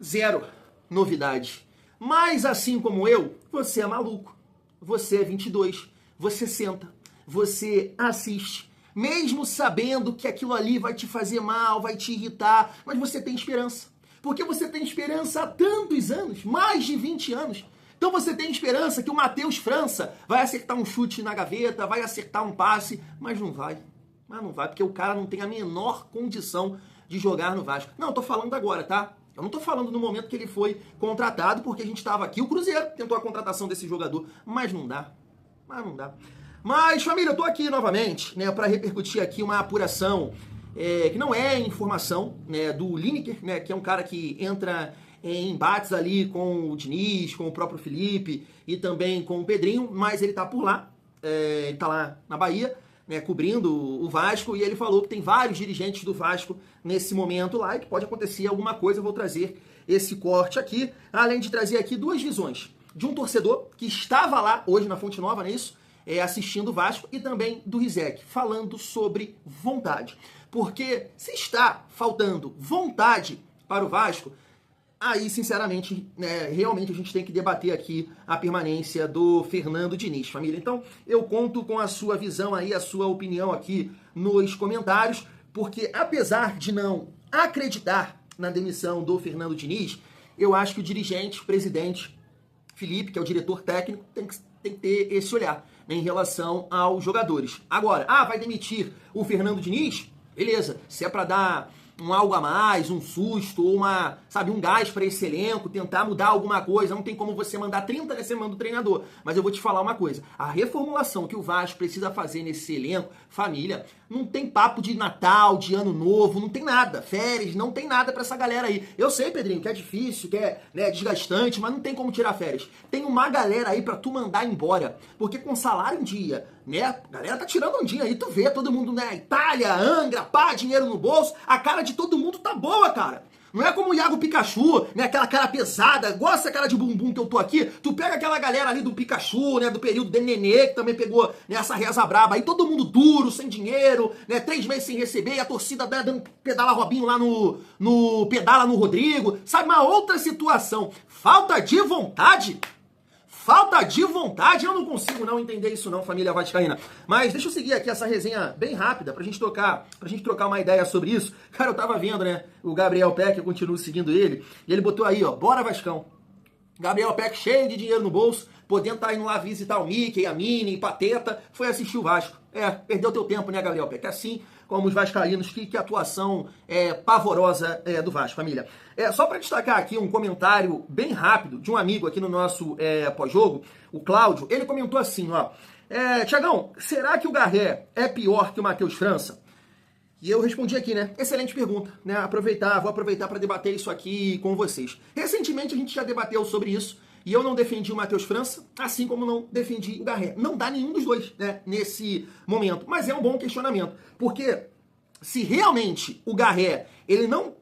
Zero novidade. Mas assim como eu, você é maluco. Você é 22. Você senta. Você assiste. Mesmo sabendo que aquilo ali vai te fazer mal, vai te irritar, mas você tem esperança. Porque você tem esperança há tantos anos, mais de 20 anos. Então você tem esperança que o Matheus França vai acertar um chute na gaveta, vai acertar um passe, mas não vai. Mas não vai, porque o cara não tem a menor condição de jogar no Vasco. Não, eu tô falando agora, tá? Eu não tô falando no momento que ele foi contratado, porque a gente estava aqui, o Cruzeiro tentou a contratação desse jogador, mas não dá. Mas não dá. Mas, família, eu tô aqui novamente, né, para repercutir aqui uma apuração que não é informação, né, do Lineker, né, que é um cara que entra em embates ali com o Diniz, com o próprio Felipe e também com o Pedrinho, mas ele tá por lá, ele tá lá na Bahia, né, cobrindo o Vasco, e ele falou que tem vários dirigentes do Vasco nesse momento lá e que pode acontecer alguma coisa. Eu vou trazer esse corte aqui, além de trazer aqui duas visões de um torcedor que estava lá hoje na Fonte Nova, não é isso? Assistindo o Vasco, e também do Rizek, falando sobre vontade. Porque se está faltando vontade para o Vasco, aí, sinceramente, realmente a gente tem que debater aqui a permanência do Fernando Diniz, família. Então, eu conto com a sua visão aí, a sua opinião aqui nos comentários, porque apesar de não acreditar na demissão do Fernando Diniz, eu acho que o dirigente, o presidente Felipe, que é o diretor técnico, tem que ter esse olhar, né, em relação aos jogadores. Agora, vai demitir o Fernando Diniz? Beleza, se é para dar um algo a mais, um susto, ou um gás para esse elenco, tentar mudar alguma coisa, não tem como você mandar 30, né, você manda o treinador. Mas eu vou te falar uma coisa, a reformulação que o Vasco precisa fazer nesse elenco, família, não tem papo de Natal, de Ano Novo, não tem nada, férias, não tem nada para essa galera aí. Eu sei, Pedrinho, que é difícil, que é, né, desgastante, mas não tem como tirar férias. Tem uma galera aí para tu mandar embora, porque com salário em dia, né, a galera tá tirando um dia aí, tu vê todo mundo, né, Itália, Angra, pá, dinheiro no bolso, a cara de todo mundo tá boa, cara. Não é como o Iago Pikachu, né, aquela cara pesada, igual essa cara de bumbum que eu tô aqui. Tu pega aquela galera ali do Pikachu, né, do período do Nenê, que também pegou, né, essa reza braba aí, todo mundo duro, sem dinheiro, né, 3 meses sem receber, e a torcida dando pedala Robinho lá no pedala no Rodrigo, sabe, uma outra situação. Falta de vontade. Falta de vontade, eu não consigo não entender isso não, família vascaína. Mas deixa eu seguir aqui essa resenha bem rápida pra gente trocar uma ideia sobre isso. Cara, eu tava vendo, né, o Gabriel Peck, eu continuo seguindo ele, e ele botou aí, ó, bora Vascão. Gabriel Peck cheio de dinheiro no bolso, podendo estar indo lá visitar o Mickey, a Minnie, Pateta, foi assistir o Vasco. Perdeu teu tempo, né, Gabriel Peck? Assim como os vascaínos, que atuação pavorosa do Vasco, família. Só para destacar aqui um comentário bem rápido de um amigo aqui no nosso pós-jogo, o Cláudio, ele comentou assim, ó, Tiagão, será que o Garré é pior que o Matheus França? E eu respondi aqui, né? Excelente pergunta, né? Vou aproveitar para debater isso aqui com vocês. Recentemente a gente já debateu sobre isso, e eu não defendi o Matheus França, assim como não defendi o Garré. Não dá nenhum dos dois, né, nesse momento. Mas é um bom questionamento, porque se realmente o Garré, ele não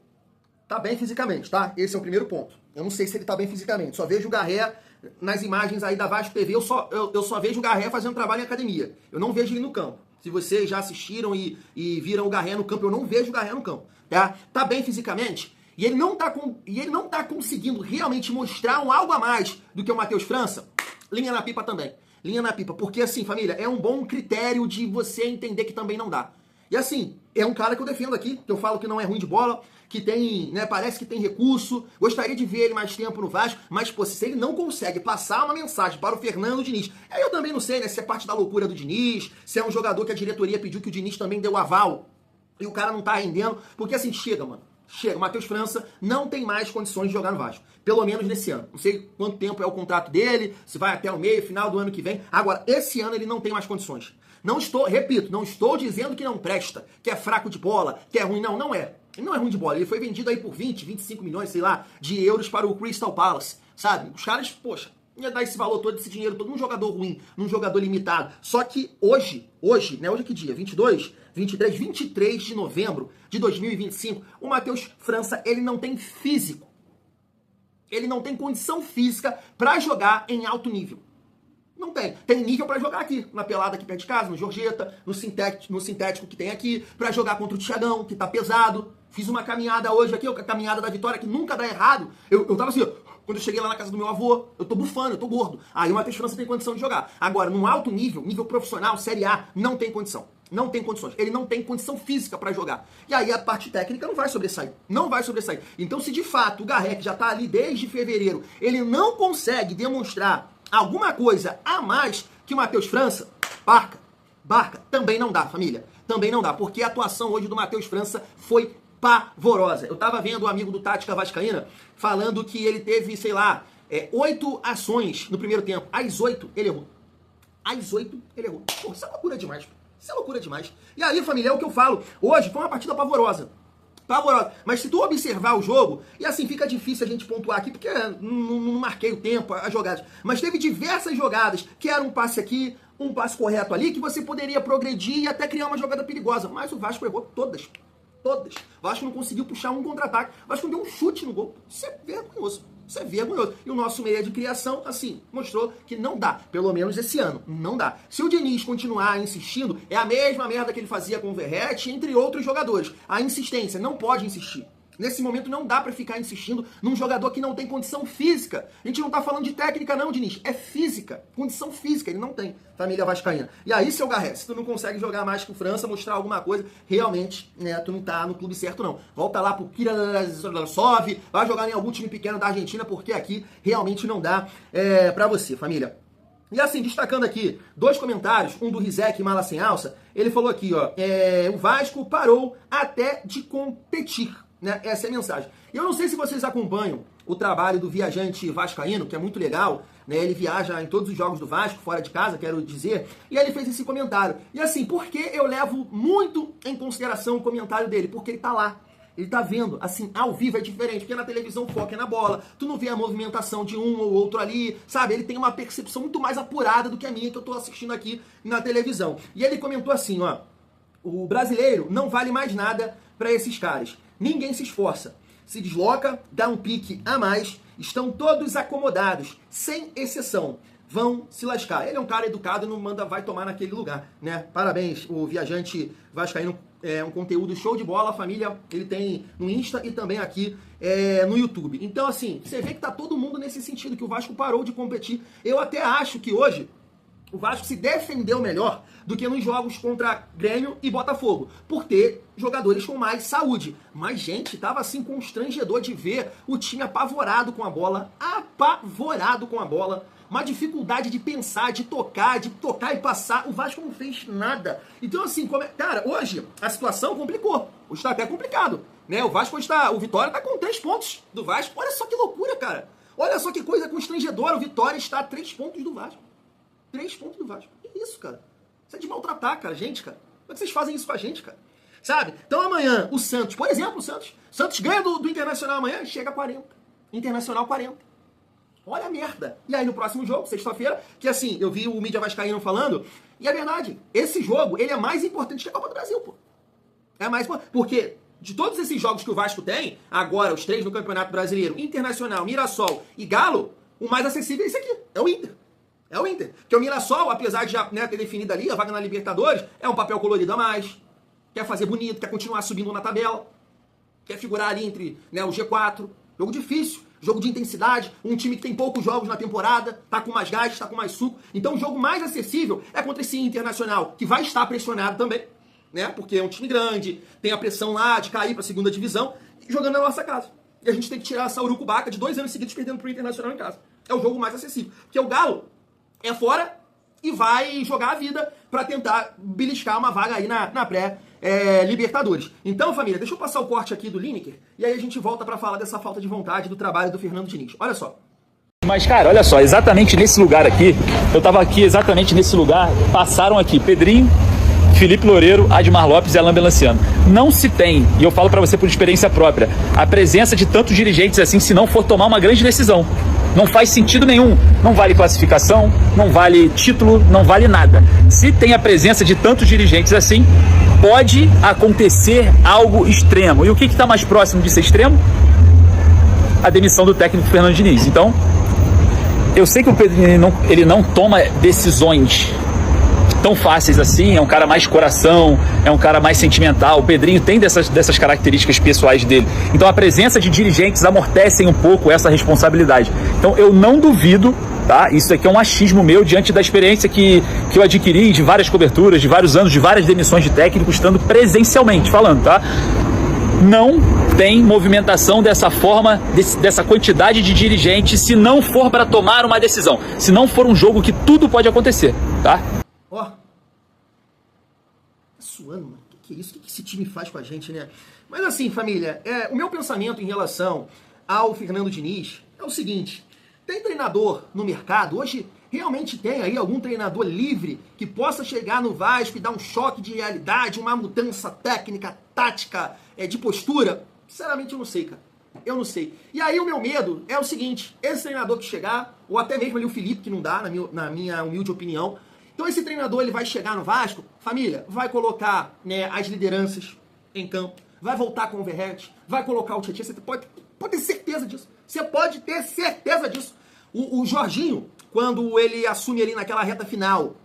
tá bem fisicamente, tá? Esse é o primeiro ponto. Eu não sei se ele tá bem fisicamente. Só vejo o Garré nas imagens aí da Vasco TV, eu só vejo o Garré fazendo trabalho em academia. Eu não vejo ele no campo. Se vocês já assistiram e viram o Garré no campo, eu não vejo o Garré no campo, tá? Tá bem fisicamente? E ele não tá conseguindo realmente mostrar um algo a mais do que o Matheus França? Linha na pipa também. Linha na pipa. Porque assim, família, é um bom critério de você entender que também não dá. E assim, é um cara que eu defendo aqui, que eu falo que não é ruim de bola, que tem, né, parece que tem recurso, gostaria de ver ele mais tempo no Vasco, mas, pô, se ele não consegue passar uma mensagem para o Fernando Diniz, aí eu também não sei, né, se é parte da loucura do Diniz, se é um jogador que a diretoria pediu que o Diniz também deu aval, e o cara não tá rendendo, porque assim, chega, mano. Chega, o Matheus França não tem mais condições de jogar no Vasco. Pelo menos nesse ano. Não sei quanto tempo é o contrato dele, se vai até o meio, final do ano que vem. Agora, esse ano ele não tem mais condições. Não estou dizendo que não presta, que é fraco de bola, que é ruim. Não, não é. Ele não é ruim de bola. Ele foi vendido aí por 20, 25 milhões, sei lá, de euros para o Crystal Palace. Sabe? Os caras, poxa, ia dar esse valor todo, esse dinheiro todo num jogador ruim, num jogador limitado. Só que hoje, né? Hoje é que dia? 23 de novembro de 2025, o Matheus França, ele não tem físico. Ele não tem condição física para jogar em alto nível. Não tem. Tem nível pra jogar aqui, na pelada aqui perto de casa, no Jorgeta, no sintético que tem aqui, pra jogar contra o Thiagão, que tá pesado. Fiz uma caminhada hoje aqui, a caminhada da vitória, que nunca dá errado. Eu tava assim, ó, quando eu cheguei lá na casa do meu avô, eu tô bufando, eu tô gordo. Aí o Matheus França tem condição de jogar. Agora, num alto nível profissional, Série A, não tem condição. Não tem condições. Ele não tem condição física pra jogar. E aí a parte técnica não vai sobressair. Não vai sobressair. Então, se de fato o Garré, que já tá ali desde fevereiro, ele não consegue demonstrar alguma coisa a mais que o Matheus França, barca, também não dá, família. Também não dá, porque a atuação hoje do Matheus França foi pavorosa. Eu tava vendo um amigo do Tática Vascaína falando que ele teve, sei lá, 8 ações no primeiro tempo. Às 8, ele errou. Às 8, ele errou. Pô, isso é loucura demais. Isso é loucura demais. E aí, família, é o que eu falo. Hoje foi uma partida pavorosa. Pavorosa. Mas se tu observar o jogo, e assim fica difícil a gente pontuar aqui, porque não marquei o tempo, as jogadas. Mas teve diversas jogadas, que era um passe aqui, um passe correto ali, que você poderia progredir e até criar uma jogada perigosa. Mas o Vasco errou todas. Todas. O Vasco não conseguiu puxar um contra-ataque. O Vasco não deu um chute no gol. Isso é vergonhoso. Isso é vergonhoso. E o nosso meia de criação, assim, mostrou que não dá. Pelo menos esse ano. Não dá. Se o Diniz continuar insistindo, é a mesma merda que ele fazia com o Verratti, entre outros jogadores. A insistência. Não pode insistir. Nesse momento não dá pra ficar insistindo num jogador que não tem condição física. A gente não tá falando de técnica não, Diniz. É física. Condição física. Ele não tem, família vascaína. E aí, seu Garré, se tu não consegue jogar mais que o França, mostrar alguma coisa, realmente, né, tu não tá no clube certo não. Volta lá pro Kirasov, vai jogar em algum time pequeno da Argentina, porque aqui realmente não dá pra você, família. E assim, destacando aqui 2 comentários, um do Rizek Mala Sem Alça, ele falou aqui, ó, o Vasco parou até de competir. Né? Essa é a mensagem. Eu não sei se vocês acompanham o trabalho do viajante vascaíno, que é muito legal, né? Ele viaja em todos os jogos do Vasco, fora de casa, quero dizer, e aí ele fez esse comentário. E assim, por que eu levo muito em consideração o comentário dele? Porque ele tá lá, ele tá vendo, assim, ao vivo é diferente, porque na televisão foca na bola, tu não vê a movimentação de um ou outro ali, sabe? Ele tem uma percepção muito mais apurada do que a minha, que eu tô assistindo aqui na televisão. E ele comentou assim, ó, o brasileiro não vale mais nada pra esses caras. Ninguém se esforça, se desloca, dá um pique a mais, estão todos acomodados, sem exceção, vão se lascar. Ele é um cara educado e não manda, vai tomar naquele lugar, né? Parabéns, o viajante vascaíno, um conteúdo show de bola, a família, ele tem no Insta e também aqui no YouTube. Então assim, você vê que tá todo mundo nesse sentido, que o Vasco parou de competir. Eu até acho que hoje o Vasco se defendeu melhor do que nos jogos contra Grêmio e Botafogo, por ter jogadores com mais saúde. Mas, gente, tava assim constrangedor de ver o time apavorado com a bola, uma dificuldade de pensar, de tocar e passar. O Vasco não fez nada. Então, assim, cara, hoje a situação complicou. Hoje tá até complicado, né? O Vasco hoje o Vitória tá com 3 pontos do Vasco. Olha só que loucura, cara. Olha só que coisa constrangedora. O Vitória está a 3 pontos do Vasco. 3 pontos do Vasco. Que isso, cara? Isso é de maltratar, cara. Gente, cara. Como é que vocês fazem isso com a gente, cara? Sabe? Então amanhã, o Santos, por exemplo, o Santos ganha do Internacional amanhã e chega a 40. Internacional 40. Olha a merda. E aí no próximo jogo, sexta-feira, que assim, eu vi o mídia vascaíno falando, e é verdade, esse jogo, ele é mais importante que a Copa do Brasil, pô. É mais importante, porque de todos esses jogos que o Vasco tem, agora os 3 no Campeonato Brasileiro, Internacional, Mirassol e Galo, o mais acessível é esse aqui, é o Inter. É o Inter. Porque o Mirassol, apesar de já ter definido ali a vaga na Libertadores, é um papel colorido a mais. Quer fazer bonito, quer continuar subindo na tabela. Quer figurar ali entre o G4. Jogo difícil, jogo de intensidade. Um time que tem poucos jogos na temporada, tá com mais gás, tá com mais suco. Então o jogo mais acessível é contra esse Internacional, que vai estar pressionado também, né? Porque é um time grande, tem a pressão lá de cair pra segunda divisão, jogando na nossa casa. E a gente tem que tirar essa urucubaca de 2 anos seguidos perdendo pro Internacional em casa. É o jogo mais acessível. Porque o Galo é fora e vai jogar a vida para tentar beliscar uma vaga aí na pré-Libertadores. Então, família, deixa eu passar o corte aqui do Lineker e aí a gente volta para falar dessa falta de vontade do trabalho do Fernando Diniz. Olha só. Mas, cara, olha só, exatamente nesse lugar aqui, eu tava aqui exatamente nesse lugar, passaram aqui Pedrinho, Felipe Loureiro, Admar Lopes e Alain Melanciano. Não se tem, e eu falo para você por experiência própria, a presença de tantos dirigentes assim, se não for tomar uma grande decisão. Não faz sentido nenhum. Não vale classificação, não vale título, não vale nada. Se tem a presença de tantos dirigentes assim, pode acontecer algo extremo. E o que está mais próximo de ser extremo? A demissão do técnico Fernando Diniz. Então, Eu sei que o Pedrinho ele não toma decisões tão fáceis assim, é um cara mais coração, é um cara mais sentimental. O Pedrinho tem dessas características pessoais dele. Então a presença de dirigentes amortecem um pouco essa responsabilidade. Então eu não duvido, tá? Isso aqui é um achismo meu diante da experiência que eu adquiri de várias coberturas, de vários anos, de várias demissões de técnicos, estando presencialmente falando, tá? Não tem movimentação dessa forma, dessa quantidade de dirigentes, se não for para tomar uma decisão, se não for um jogo que tudo pode acontecer, tá? Ó, tá suando, mano. Que é isso? O que esse time faz com a gente, né? Mas assim, família, o meu pensamento em relação ao Fernando Diniz é o seguinte: tem treinador no mercado, hoje realmente tem aí algum treinador livre que possa chegar no Vasco e dar um choque de realidade, uma mudança técnica, tática, de postura? Sinceramente eu não sei, cara. Eu não sei. E aí o meu medo é o seguinte: esse treinador que chegar, ou até mesmo ali o Felipe, que não dá, na minha humilde opinião. Então esse treinador ele vai chegar no Vasco, família, vai colocar, né, as lideranças em campo, vai voltar com o Verratti, vai colocar o Tietchan, você pode ter certeza disso. Você pode ter certeza disso. O Jorginho, quando ele assume ali naquela reta final,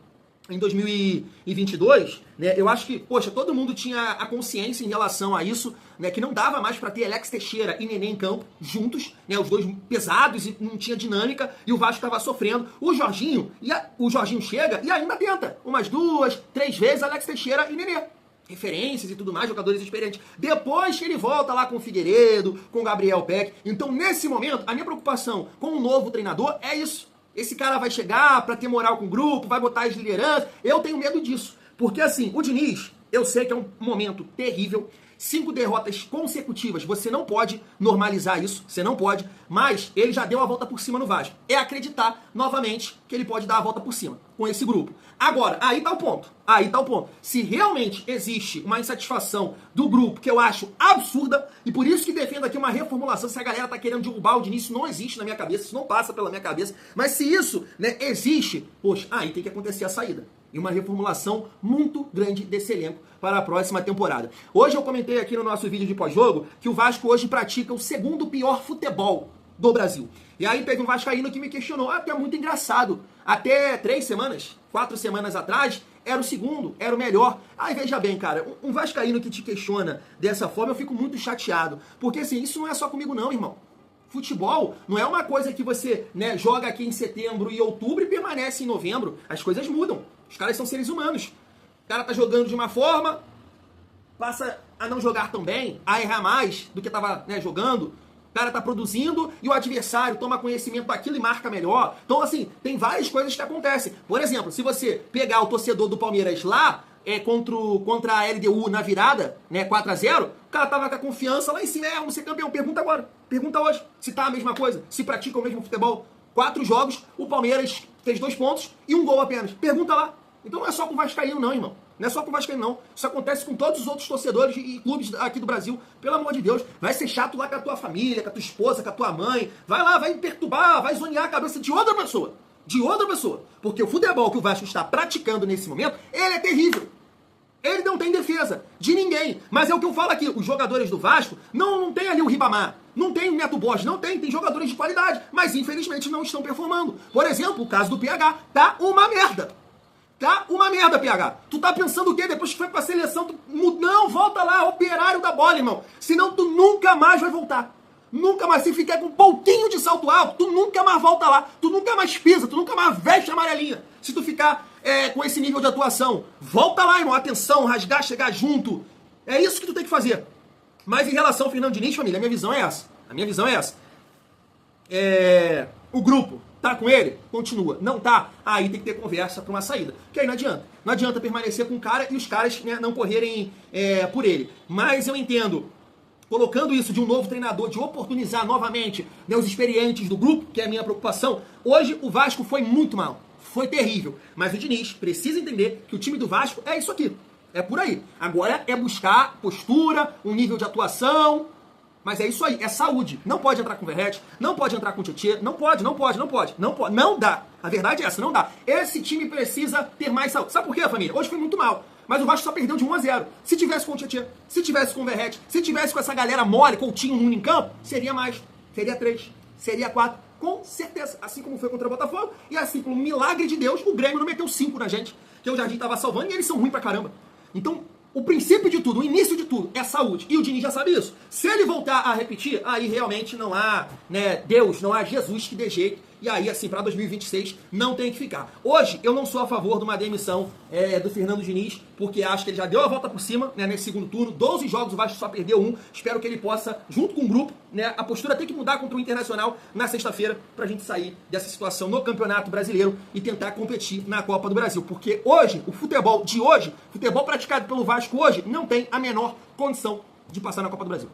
em 2022, né, eu acho que, poxa, todo mundo tinha a consciência em relação a isso, né, que não dava mais para ter Alex Teixeira e Nenê em campo juntos, né, os dois pesados e não tinha dinâmica, e o Vasco estava sofrendo. O Jorginho chega e ainda tenta umas 2, 3 vezes Alex Teixeira e Nenê. Referências e tudo mais, jogadores experientes. Depois que ele volta lá com o Figueiredo, com o Gabriel Peck. Então, nesse momento, a minha preocupação com o novo treinador é isso. Esse cara vai chegar pra ter moral com o grupo, vai botar as lideranças. Eu tenho medo disso. Porque assim, o Diniz, eu sei que é um momento terrível. 5 derrotas consecutivas, você não pode normalizar isso, você não pode, mas ele já deu a volta por cima no Vasco. É acreditar, novamente, que ele pode dar a volta por cima com esse grupo. Agora, aí tá o ponto. Se realmente existe uma insatisfação do grupo, que eu acho absurda, e por isso que defendo aqui uma reformulação, se a galera tá querendo derrubar o Diniz, isso não existe na minha cabeça, isso não passa pela minha cabeça, mas se isso, né, existe, poxa, aí tem que acontecer a saída. E uma reformulação muito grande desse elenco para a próxima temporada. Hoje eu comentei aqui no nosso vídeo de pós-jogo que o Vasco hoje pratica o segundo pior futebol do Brasil. E aí teve um vascaíno que me questionou, que é muito engraçado. Até 4 semanas atrás, era o segundo, era o melhor. Aí veja bem, cara, um vascaíno que te questiona dessa forma, eu fico muito chateado. Porque assim, isso não é só comigo não, irmão. Futebol não é uma coisa que você, né, joga aqui em setembro e outubro e permanece em novembro. As coisas mudam. Os caras são seres humanos. O cara tá jogando de uma forma, passa a não jogar tão bem, a errar mais do que tava, né, jogando. O cara tá produzindo e o adversário toma conhecimento daquilo e marca melhor. Então, assim, tem várias coisas que acontecem. Por exemplo, se você pegar o torcedor do Palmeiras lá, contra a LDU na virada, né, 4-0, o cara tava com a confiança lá em cima, vamos ser campeão. Pergunta agora, pergunta hoje, se tá a mesma coisa, se pratica o mesmo futebol. 4 jogos, o Palmeiras fez 2 pontos e 1 gol apenas. Pergunta lá. Então não é só com o vascaíno não, irmão. Não é só com o vascaíno não. Isso acontece com todos os outros torcedores e clubes aqui do Brasil. Pelo amor de Deus, vai ser chato lá com a tua família, com a tua esposa, com a tua mãe. Vai lá, vai perturbar, vai zonear a cabeça de outra pessoa. De outra pessoa. Porque o futebol que o Vasco está praticando nesse momento, ele é terrível. Ele não tem defesa de ninguém. Mas é o que eu falo aqui, os jogadores do Vasco não tem ali o Ribamar, não tem o Neto Borges, tem jogadores de qualidade, mas infelizmente não estão performando. Por exemplo, o caso do PH, tá uma merda. Tá uma merda, PH. Tu tá pensando o quê? Depois que foi pra seleção, não, volta lá, operário da bola, irmão. Senão tu nunca mais vai voltar. Nunca mais, se ficar com um pouquinho de salto alto, tu nunca mais volta lá. Tu nunca mais pisa, tu nunca mais veste a amarelinha. Se tu ficar com esse nível de atuação, volta lá, irmão. Atenção, rasgar, chegar junto. É isso que tu tem que fazer. Mas em relação ao Fernando Diniz, família, a minha visão é essa. A minha visão é essa. O grupo tá com ele? Continua. Não tá? Aí tem que ter conversa pra uma saída. Porque aí não adianta. Não adianta permanecer com o cara e os caras, né, não correrem por ele. Mas eu entendo, colocando isso de um novo treinador, de oportunizar novamente, né, os experientes do grupo, que é a minha preocupação. Hoje o Vasco foi muito mal. Foi terrível. Mas o Diniz precisa entender que o time do Vasco é isso aqui. É por aí. Agora é buscar postura, um nível de atuação. Mas é isso aí, é saúde. Não pode entrar com o Verratti, não pode entrar com o Tietchan, não pode. Não dá. A verdade é essa, não dá. Esse time precisa ter mais saúde. Sabe por quê, família? Hoje foi muito mal. Mas o Vasco só perdeu de 1-0. Se tivesse com o Tietchan, se tivesse com o Verratti, se tivesse com essa galera mole, Coutinho, Nuno em campo, seria mais. Seria 3, seria 4. Com certeza. Assim como foi contra o Botafogo, e assim como milagre de Deus, o Grêmio não meteu 5 na gente, que o Jardim tava salvando, e eles são ruins pra caramba. Então, o princípio de tudo, o início de tudo é saúde. E o Diniz já sabe isso. Se ele voltar a repetir, aí realmente não há, né, Deus, não há Jesus que dê jeito. E aí, assim, para 2026, não tem que ficar. Hoje, eu não sou a favor de uma demissão do Fernando Diniz, porque acho que ele já deu a volta por cima, né, nesse segundo turno. 12 jogos, o Vasco só perdeu 1. Espero que ele possa, junto com o grupo, né, a postura tem que mudar contra o Internacional na sexta-feira, pra gente sair dessa situação no Campeonato Brasileiro e tentar competir na Copa do Brasil. Porque hoje, o futebol de hoje, futebol praticado pelo Vasco hoje, não tem a menor condição de passar na Copa do Brasil.